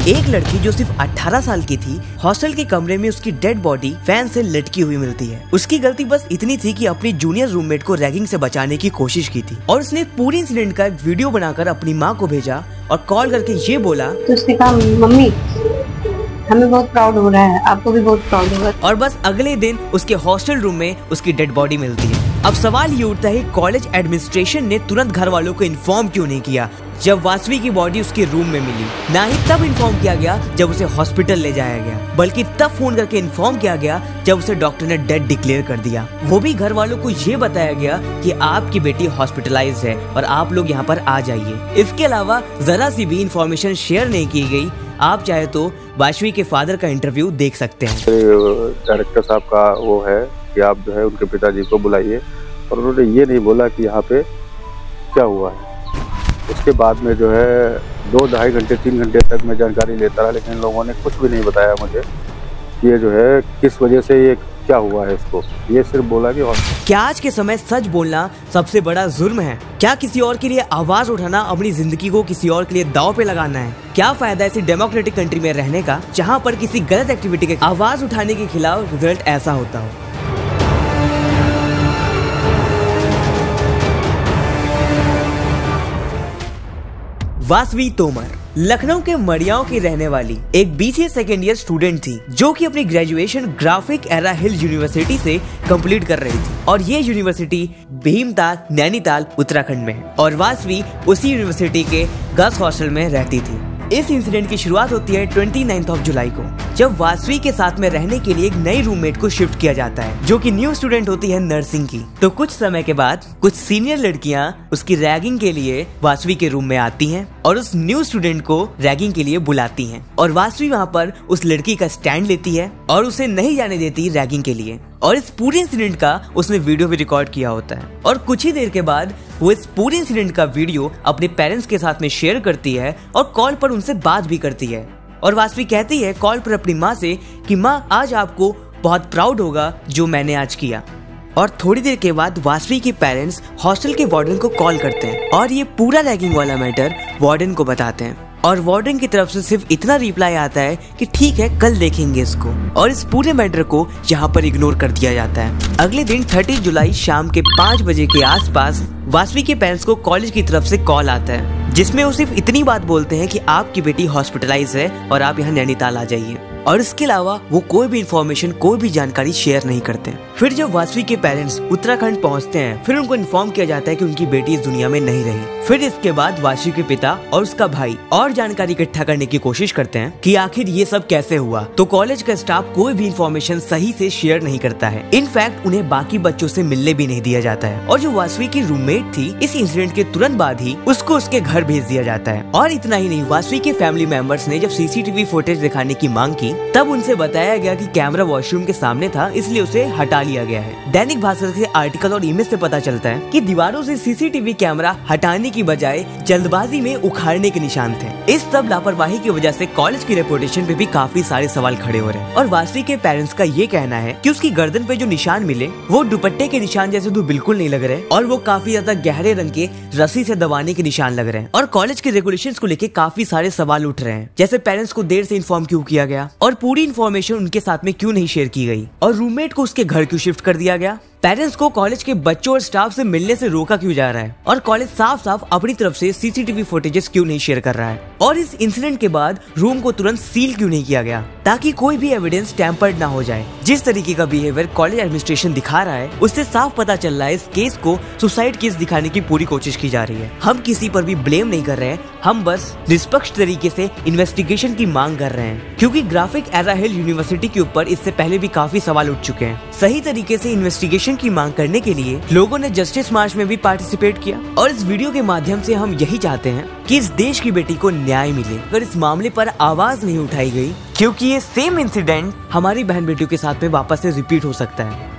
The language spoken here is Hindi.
एक लड़की जो सिर्फ 18 साल की थी, हॉस्टल के कमरे में उसकी डेड बॉडी फैन से लटकी हुई मिलती है। उसकी गलती बस इतनी थी कि अपनी जूनियर रूममेट को रैगिंग से बचाने की कोशिश की थी और उसने पूरी इंसिडेंट का एक वीडियो बनाकर अपनी माँ को भेजा और कॉल करके ये बोला, तो उसने कहा मम्मी हमें बहुत प्राउड हो रहा है, आपको भी बहुत प्राउड होगा। और बस अगले दिन उसके हॉस्टल रूम में उसकी डेड बॉडी मिलती है। अब सवाल ये उठता है, कॉलेज एडमिनिस्ट्रेशन ने तुरंत घर वालों को इन्फॉर्म क्यों नहीं किया जब वासवी की बॉडी उसके रूम में मिली? ना ही तब इन्फॉर्म किया गया जब उसे हॉस्पिटल ले जाया गया, बल्कि तब फोन करके इन्फॉर्म किया गया जब उसे डॉक्टर ने डेड डिक्लेयर कर दिया। वो भी घर वालों को ये बताया गया कि आपकी बेटी हॉस्पिटलाइज्ड है और आप लोग यहाँ पर आ जाइए। इसके अलावा जरा सी भी इंफॉर्मेशन शेयर नहीं की गई। आप चाहे तो वासवी के फादर का इंटरव्यू देख सकते हैं। डायरेक्टर साहब का वो है कि आप जो है उनके पिताजी को बुलाइए, और उन्होंने ये नहीं बोला कि यहाँ पे क्या हुआ है। उसके बाद में जो है 2 ढाई घंटे 3 घंटे तक मैं जानकारी लेता रहा, लेकिन लोगों ने कुछ भी नहीं बताया मुझे कि ये जो है किस वजह से ये क्या हुआ है इसको। ये सिर्फ बोला कि क्या आज के समय सच बोलना सबसे बड़ा जुर्म है? क्या किसी और के लिए आवाज उठाना अपनी जिंदगी को किसी और के लिए दांव पे लगाना है? क्या फायदा ऐसी डेमोक्रेटिक कंट्री में रहने का जहाँ पर किसी गलत एक्टिविटी के आवाज उठाने के खिलाफ रिजल्ट ऐसा होता हो? वासवी तोमर लखनऊ के मड़ियाओं की रहने वाली एक BCA सेकेंड ईयर स्टूडेंट थी, जो कि अपनी ग्रेजुएशन ग्राफिक एरा हिल यूनिवर्सिटी से कंप्लीट कर रही थी। और ये यूनिवर्सिटी भीमताल नैनीताल उत्तराखंड में है और वासवी उसी यूनिवर्सिटी के गर्ल्स हॉस्टल में रहती थी। इस इंसिडेंट की शुरुआत होती है 29 जुलाई को, जब वासवी के साथ में रहने के लिए एक नई रूममेट को शिफ्ट किया जाता है, जो कि न्यू स्टूडेंट होती है नर्सिंग की। तो कुछ समय के बाद कुछ सीनियर लड़कियां उसकी रैगिंग के लिए वासवी के रूम में आती हैं और उस न्यू स्टूडेंट को रैगिंग के लिए बुलाती हैं। और वासवी वहाँ पर उस लड़की का स्टैंड लेती है और उसे नहीं जाने देती रैगिंग के लिए। और इस पूरे इंसिडेंट का उसने वीडियो भी रिकॉर्ड किया होता है और कुछ ही देर के बाद वो इस पूरे इंसिडेंट का वीडियो अपने पेरेंट्स के साथ में शेयर करती है और कॉल पर उनसे बात भी करती है। और वासवी कहती है कॉल पर अपनी माँ से कि माँ, आज आपको बहुत प्राउड होगा जो मैंने आज किया। और थोड़ी देर के बाद वासवी के पेरेंट्स हॉस्टल के वार्डन को कॉल करते हैं और ये पूरा रैगिंग वाला मैटर वार्डन को बताते हैं। और वार्डन की तरफ से सिर्फ इतना रिप्लाई आता है कि ठीक है, कल देखेंगे इसको। और इस पूरे मैटर को यहाँ पर इग्नोर कर दिया जाता है। अगले दिन 30 जुलाई शाम के 5 बजे के आसपास वासवी के पेरेंट्स को कॉलेज की तरफ से कॉल आता है, जिसमें वो सिर्फ इतनी बात बोलते हैं कि आपकी बेटी हॉस्पिटलाइज है और आप यहाँ नैनीताल आ जाइए। और इसके अलावा वो कोई भी इंफॉर्मेशन, कोई भी जानकारी शेयर नहीं करते। फिर जब वासवी के पेरेंट्स उत्तराखंड पहुंचते हैं, फिर उनको इन्फॉर्म किया जाता है कि उनकी बेटी इस दुनिया में नहीं रही। फिर इसके बाद वासवी के पिता और उसका भाई और जानकारी इकट्ठा करने की कोशिश करते हैं कि आखिर ये सब कैसे हुआ। तो कॉलेज का स्टाफ कोई भी इंफॉर्मेशन सही से शेयर नहीं करता है। इनफैक्ट उन्हें बाकी बच्चों से मिलने भी नहीं दिया जाता है। और जो वासवी की रूममेट थी, इस इंसिडेंट के तुरंत बाद ही उसको उसके घर भेज दिया जाता है। और इतना ही नहीं, वासवी के फैमिली मेंबर्स ने जब CCTV फुटेज दिखाने की मांग की, तब उनसे बताया गया कि कैमरा वॉशरूम के सामने था, इसलिए उसे हटा लिया गया है। दैनिक भास्कर के आर्टिकल और इमेज से पता चलता है कि दीवारों से CCTV कैमरा हटाने की बजाय जल्दबाजी में उखाड़ने के निशान थे। इस सब लापरवाही की वजह से कॉलेज की रेपुटेशन पे भी काफी सारे सवाल खड़े हो रहे हैं। और वासवी के पेरेंट्स का ये कहना है कि उसकी गर्दन पे जो निशान मिले वो दुपट्टे के निशान जैसे तो बिल्कुल नहीं लग रहे और वो काफी ज्यादा गहरे रंग के रस्सी से दबाने के निशान लग रहे हैं। और कॉलेज के रेगुलेशंस को लेके काफी सारे सवाल उठ रहे हैं, जैसे पेरेंट्स को देर से इन्फॉर्म क्यों किया गया और पूरी इन्फॉर्मेशन उनके साथ में क्यों नहीं शेयर की गई, और रूममेट को उसके घर क्यों शिफ्ट कर दिया गया। पेरेंट्स को कॉलेज के बच्चों और स्टाफ से मिलने से रोका क्यों जा रहा है, और कॉलेज साफ साफ अपनी तरफ से CCTV फुटेजेस क्यों नहीं शेयर कर रहा है। और इस इंसिडेंट के बाद रूम को तुरंत सील क्यों नहीं किया गया, ताकि कोई भी एविडेंस टैम्पर्ड ना हो जाए। जिस तरीके का बिहेवियर कॉलेज एडमिनिस्ट्रेशन दिखा रहा है, उससे साफ पता चल रहा है इस केस को सुसाइड केस दिखाने की पूरी कोशिश की जा रही है। हम किसी पर भी ब्लेम नहीं कर रहे हैं, हम बस निष्पक्ष तरीके से इन्वेस्टिगेशन की मांग कर रहे हैं, क्योंकि ग्राफिक एरा हिल यूनिवर्सिटी के ऊपर इससे पहले भी काफी सवाल उठ चुके हैं। सही तरीके से इन्वेस्टिगेशन की मांग करने के लिए लोगों ने जस्टिस मार्च में भी पार्टिसिपेट किया। और इस वीडियो के माध्यम से हम यही चाहते हैं कि इस देश की बेटी को न्याय मिले। अगर इस मामले पर आवाज नहीं उठाई गई, क्योंकि ये सेम इंसिडेंट हमारी बहन बेटियों के साथ में वापस से रिपीट हो सकता है।